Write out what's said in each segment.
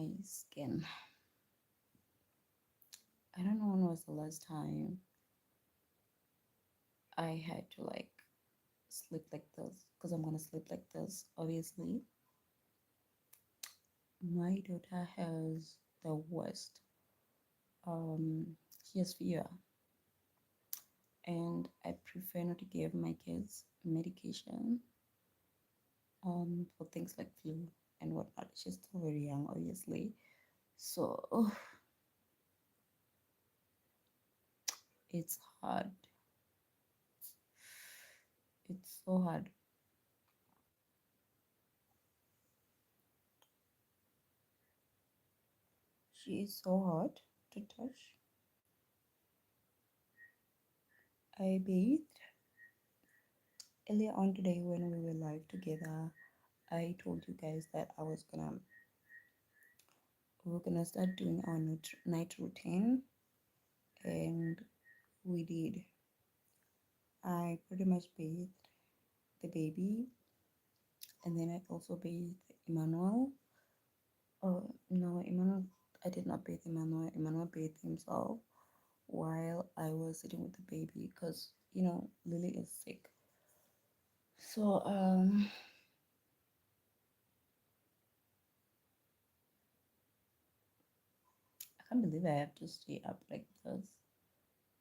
my skin. I don't know when was the last time I had to like sleep like this because I'm gonna sleep like this. Obviously, my daughter has the worst. She has fever, and I prefer not to give my kids medication for things like flu and whatnot. She's still very young, obviously, so it's hard. It's so hard. She is so hard to touch. I bathed earlier on today when we were live together. I told you guys that we were gonna start doing our night routine, and we did. I pretty much bathed the baby, and then I also bathed Emmanuel. Oh no, Emmanuel! I did not bathe Emmanuel. Emmanuel bathed himself while I was sitting with the baby because Lily is sick. So I can't believe I have to stay up like this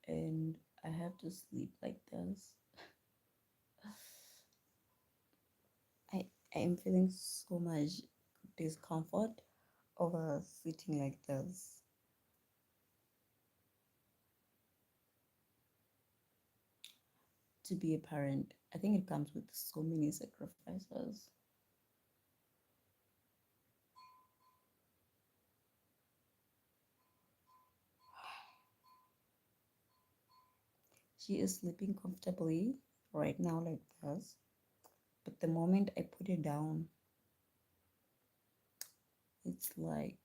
and I have to sleep like this. I I am feeling so much discomfort over sitting like this. To be a parent, I think it comes with so many sacrifices. She is sleeping comfortably right now like this, but the moment I put it down, it's like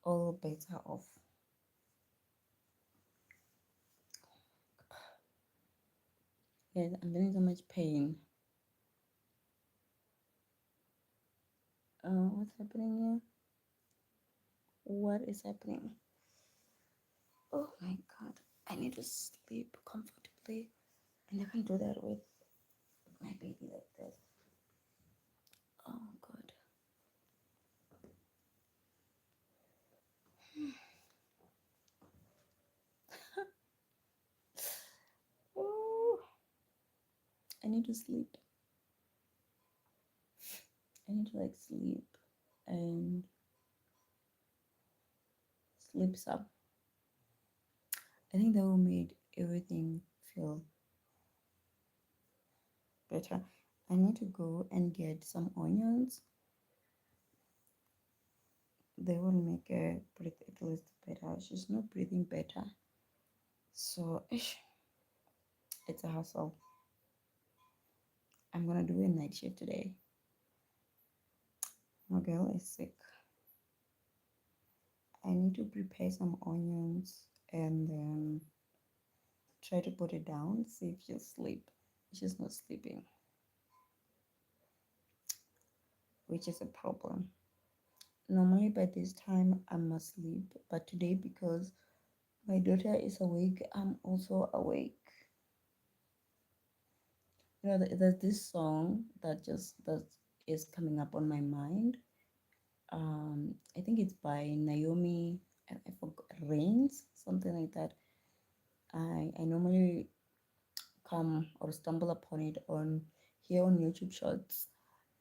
all bets are off. Yeah, I'm feeling so much pain. What's happening here? What is happening? Oh my god, I need to sleep comfortably, and I can't do that with my baby like this. Oh god. Oh, I need to sleep. I need to like sleep and sleep some. I think that will make everything feel better. I need to go and get some onions. They will make her breathe at least better. She's not breathing better. So it's a hassle. I'm gonna do a night shift today. My girl is sick. I need to prepare some onions and then try to put it down, see if she'll sleep. She's not sleeping, which is a problem. Normally by this time I'm asleep, but today because my daughter is awake, I'm also awake. There's this song that is coming up on my mind. I think it's by Naomi. I forgot Rains, something like that. I normally come or stumble upon it on here on YouTube Shorts.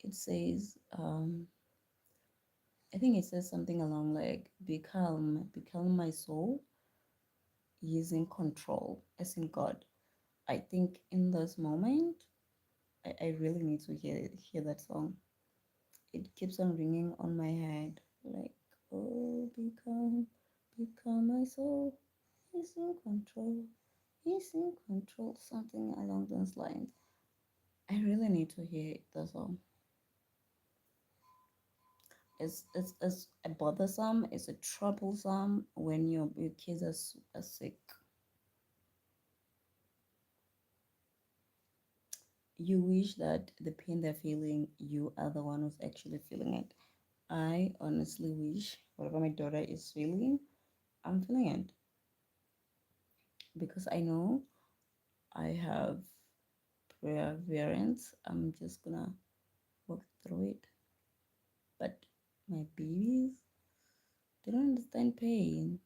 It says, I think it says something along like, be calm, my soul, using control, as in God. I think in this moment, I really need to hear that song. It keeps on ringing on my head, like, oh, be calm, my soul, he's in control, he's in control, something along those lines. I really need to hear the song. It's a bothersome, it's a troublesome when your kids are sick. You wish that the pain they're feeling, you are the one who's actually feeling it. I honestly wish whatever my daughter is feeling, I'm feeling it because I know I have perseverance. I'm just gonna work through it. But my babies, they don't understand pain.